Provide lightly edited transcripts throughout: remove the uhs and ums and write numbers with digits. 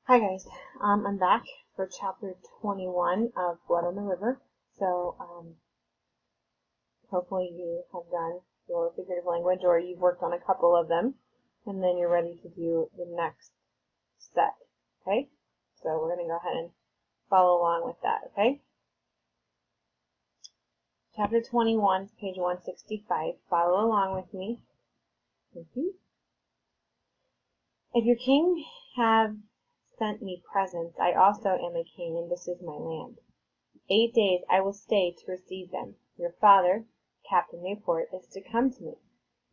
Hi guys, I'm back for chapter 21 of Blood on the River. So, hopefully you have done your figurative language or you've worked on a couple of them and then you're ready to do the next set, okay? So we're going to go ahead and follow along with that, okay? Chapter 21, page 165. Follow along with me. Thank you. If your king have sent me presents, I also am a king, and this is my land. 8 days I will stay to receive them. Your father, Captain Newport, is to come to me.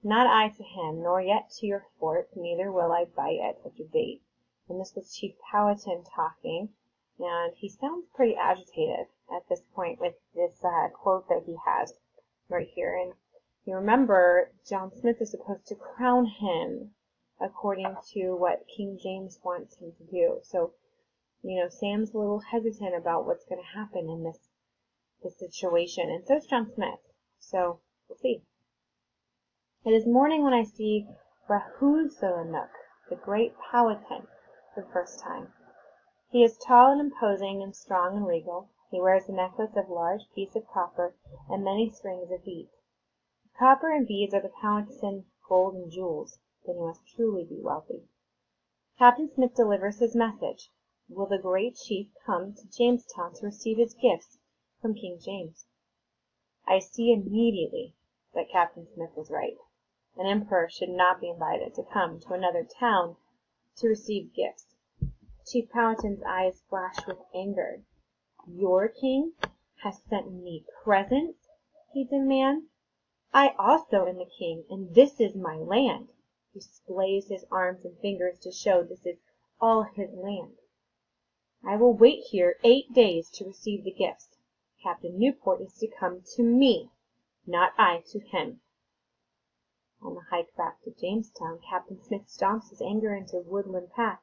Not I to him, nor yet to your fort, neither will I bite at such a bait. And this was Chief Powhatan talking, and he sounds pretty agitated at this point with this quote that he has right here. And you remember, John Smith is supposed to crown him according to what King James wants him to do. So, Sam's a little hesitant about what's going to happen in this situation, and so is John Smith. So, we'll see. It is morning when I see Rahulsonook, the great Powhatan, for the first time. He is tall and imposing and strong and regal. He wears a necklace of large piece of copper and many strings of beads. If copper and beads are the Powhatan gold and jewels, then he must truly be wealthy. Captain Smith delivers his message. Will the great chief come to Jamestown to receive his gifts from King James? I see immediately that Captain Smith was right. An emperor should not be invited to come to another town to receive gifts. Chief Powhatan's eyes flash with anger. Your king has sent me presents, he demands. I also am the king, and this is my land. He displays his arms and fingers to show this is all his land. I will wait here 8 days to receive the gifts. Captain Newport is to come to me, not I to him. On the hike back to Jamestown, Captain Smith stomps his anger into Woodland Path.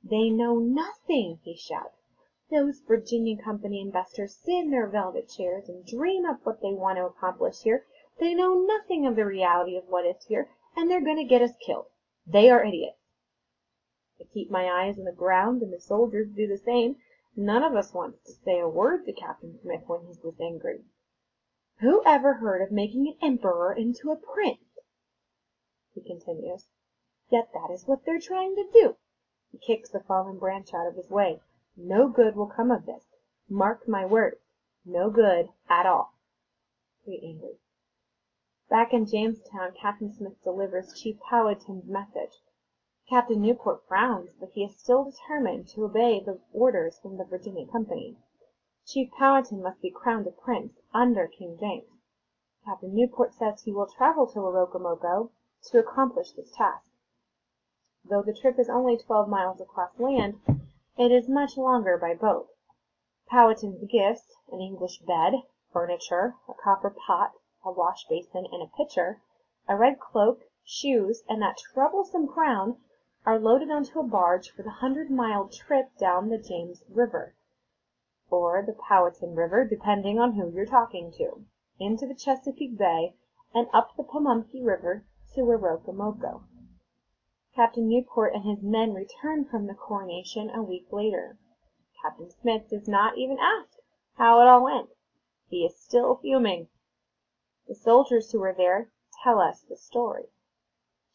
They know nothing, he shouts. Those Virginia Company investors sit in their velvet chairs and dream up what they want to accomplish here. They know nothing of the reality of what is here, and they're going to get us killed. They are idiots. I keep my eyes on the ground, and the soldiers do the same. None of us wants to say a word to Captain Smith when he's this angry. Who ever heard of making an emperor into a prince? He continues. Yet that is what they're trying to do. He kicks the fallen branch out of his way. No good will come of this. Mark my words. No good at all. Pretty angry. Back in Jamestown, Captain Smith delivers Chief Powhatan's message. Captain Newport frowns, but he is still determined to obey the orders from the Virginia Company. Chief Powhatan must be crowned a prince under King James. Captain Newport says he will travel to Oroocomoco to accomplish this task. Though the trip is only 12 miles across land, it is much longer by boat. Powhatan's gifts, an English bed, furniture, a copper pot, a wash basin, and a pitcher, a red cloak, shoes, and that troublesome crown, are loaded onto a barge for the 100-mile trip down the James River, or the Powhatan River, depending on who you're talking to, into the Chesapeake Bay, and up the Pamunkey River to Oroocomoco. Captain Newport and his men return from the coronation a week later. Captain Smith does not even ask how it all went. He is still fuming. The soldiers who were there tell us the story.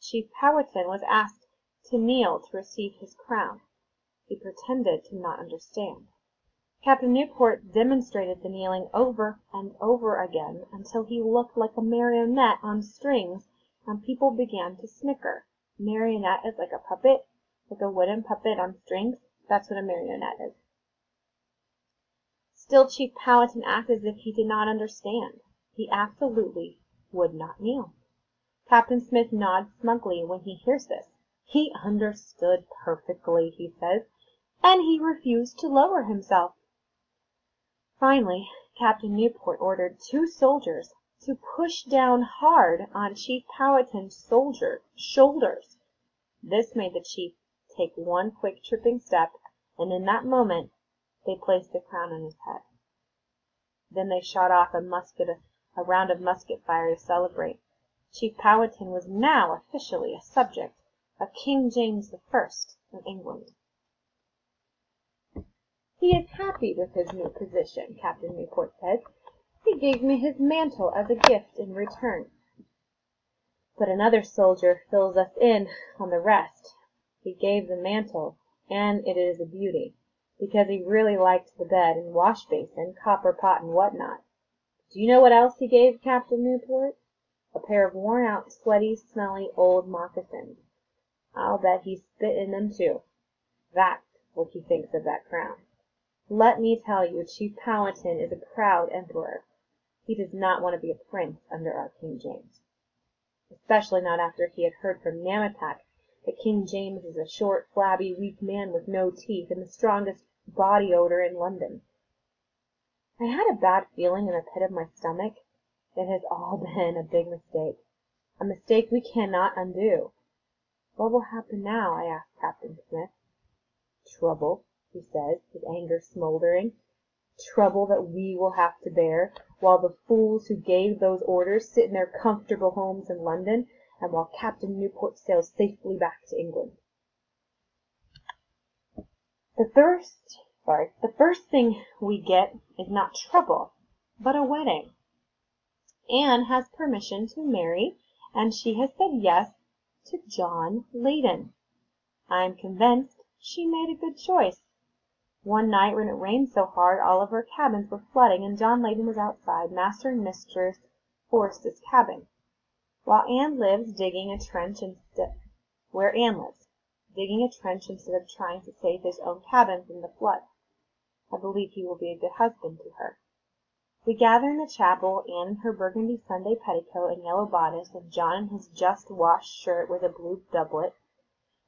Chief Powhatan was asked to kneel to receive his crown. He pretended to not understand. Captain Newport demonstrated the kneeling over and over again until he looked like a marionette on strings, and people began to snicker. Marionette is like a puppet, like a wooden puppet on strings. That's what a marionette is. Still, Chief Powhatan acted as if he did not understand. He absolutely would not kneel. Captain Smith nods smugly when he hears this. He understood perfectly, he says, and he refused to lower himself. Finally, Captain Newport ordered 2 soldiers to push down hard on Chief Powhatan's shoulders. This made the chief take one quick tripping step, and in that moment they placed the crown on his head. Then they shot off a round of musket fire to celebrate. Chief Powhatan was now officially a subject of King James I of England. He is happy with his new position, Captain Newport says. He gave me his mantle as a gift in return. But another soldier fills us in on the rest. He gave the mantle, and it is a beauty, because he really liked the bed and wash basin, copper pot, and what not. Do you know what else he gave Captain Newport? A pair of worn-out, sweaty, smelly old moccasins. I'll bet he spit in them too. That's what he thinks of that crown. Let me tell you, Chief Powhatan is a proud emperor. He does not want to be a prince under our King James. Especially not after he had heard from Namatak that King James is a short, flabby, weak man with no teeth and the strongest body odor in London. I had a bad feeling in the pit of my stomach. It has all been a big mistake. A mistake we cannot undo. What will happen now? I asked Captain Smith. Trouble, he says, his anger smoldering. Trouble that we will have to bear, while the fools who gave those orders sit in their comfortable homes in London, and while Captain Newport sails safely back to England. The first thing we get is not trouble, but a wedding. Anne has permission to marry, and she has said yes to John Leyden. I am convinced she made a good choice. One night when it rained so hard all of our cabins were flooding, and John Leyden was outside, Master and Mistress Forrest's cabin, while Anne lives digging a trench instead of trying to save his own cabin from the flood. I believe he will be a good husband to her. We gather in the chapel, Anne in her burgundy Sunday petticoat and yellow bodice, and John in his just-washed shirt with a blue doublet.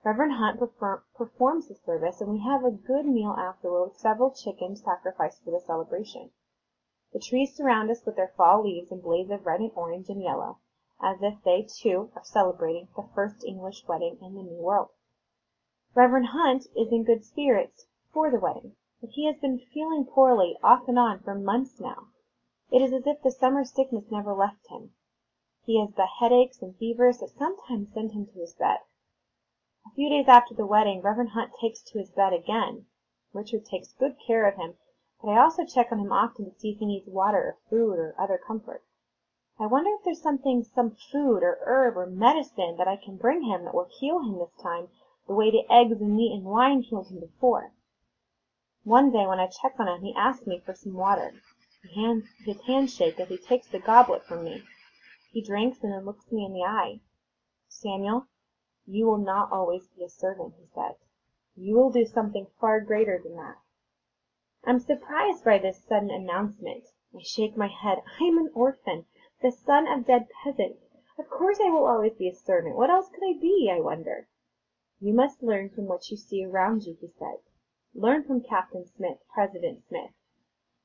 Reverend Hunt performs the service, and we have a good meal afterward with several chickens sacrificed for the celebration. The trees surround us with their fall leaves and blades of red and orange and yellow, as if they, too, are celebrating the first English wedding in the New World. Reverend Hunt is in good spirits for the wedding, but he has been feeling poorly off and on for months now. It is as if the summer sickness never left him. He has the headaches and fevers that sometimes send him to his bed. A few days after the wedding, Reverend Hunt takes to his bed again. Richard takes good care of him, but I also check on him often to see if he needs water or food or other comfort. I wonder if there's some food or herb or medicine that I can bring him that will heal him this time, the way the eggs and meat and wine healed him before. One day when I check on him, he asks me for some water. His hands shake as he takes the goblet from me. He drinks and then looks me in the eye. Samuel, you will not always be a servant, he says. You will do something far greater than that. I'm surprised by this sudden announcement. I shake my head. I am an orphan, the son of dead peasants. Of course I will always be a servant. What else could I be, I wonder? You must learn from what you see around you, he says. Learn from Captain Smith, President Smith.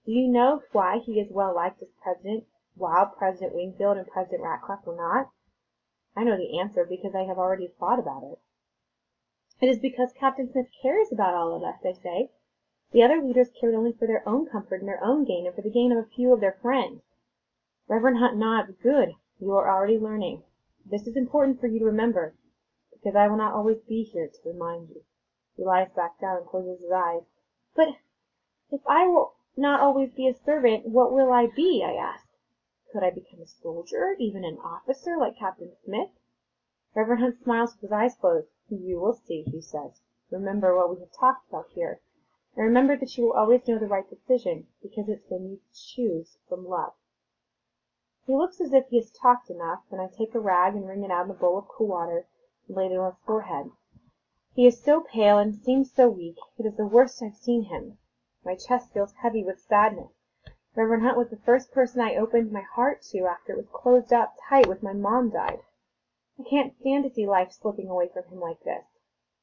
Do you know why he is well liked as president, while President Wingfield and President Ratcliffe were not? I know the answer because I have already thought about it. It is because Captain Smith cares about all of us, I say. The other leaders cared only for their own comfort and their own gain, and for the gain of a few of their friends. Reverend Hunt nods. Good. You are already learning. This is important for you to remember, because I will not always be here to remind you. He lies back down and closes his eyes. But if I will not always be a servant, what will I be? I ask. Could I become a soldier, even an officer like Captain Smith? Reverend Hunt smiles with his eyes closed. You will see, he says. Remember what we have talked about here. And remember that you will always know the right decision, because it's when you choose from love. He looks as if he has talked enough, and I take a rag and wring it out in a bowl of cool water and lay it on his forehead. He is so pale and seems so weak. It is the worst I've seen him. My chest feels heavy with sadness. Reverend Hunt was the first person I opened my heart to after it was closed up tight when my mom died. I can't stand to see life slipping away from him like this.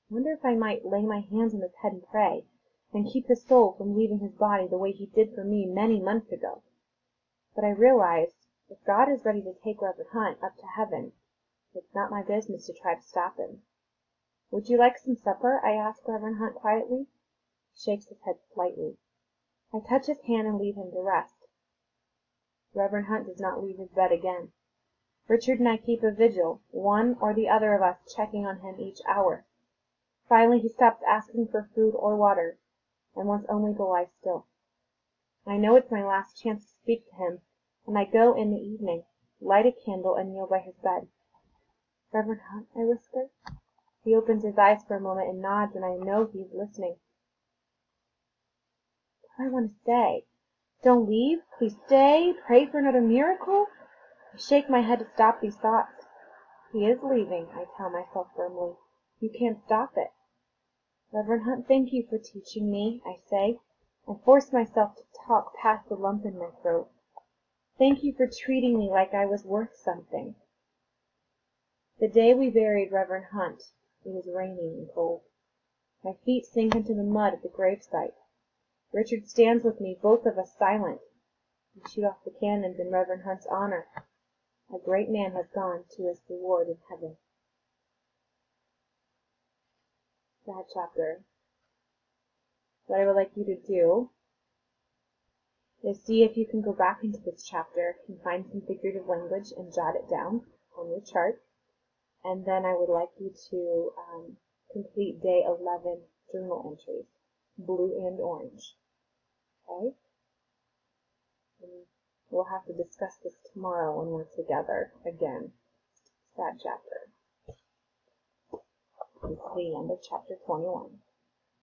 I wonder if I might lay my hands on his head and pray, and keep his soul from leaving his body the way he did for me many months ago. But I realized, if God is ready to take Reverend Hunt up to heaven, it's not my business to try to stop him. Would you like some supper? I asked Reverend Hunt quietly. He shakes his head slightly. I touch his hand and leave him to rest. Reverend Hunt does not leave his bed again. Richard and I keep a vigil, one or the other of us checking on him each hour. Finally he stops asking for food or water. and wants only to lie still. I know it's my last chance to speak to him, and I go in the evening, light a candle, and kneel by his bed. "Reverend Hunt," I whisper. He opens his eyes for a moment and nods, and I know he is listening. What do I want to say? Don't leave. Please stay. Pray for another miracle. I shake my head to stop these thoughts. He is leaving, I tell myself firmly. You can't stop it. "Reverend Hunt, thank you for teaching me," I say. I force myself to talk past the lump in my throat. "Thank you for treating me like I was worth something." The day we buried Reverend Hunt, it was raining and cold. My feet sink into the mud at the gravesite. Richard stands with me, both of us silent. We shoot off the cannons in Reverend Hunt's honor. A great man has gone to his reward in heaven. Sad chapter. What I would like you to do is see if you can go back into this chapter and find some figurative language and jot it down on your chart. And then I would like you to complete day 11 journal entries, blue and orange. Okay? And we'll have to discuss this tomorrow when we're together again. Sad chapter. It's the end of chapter 21.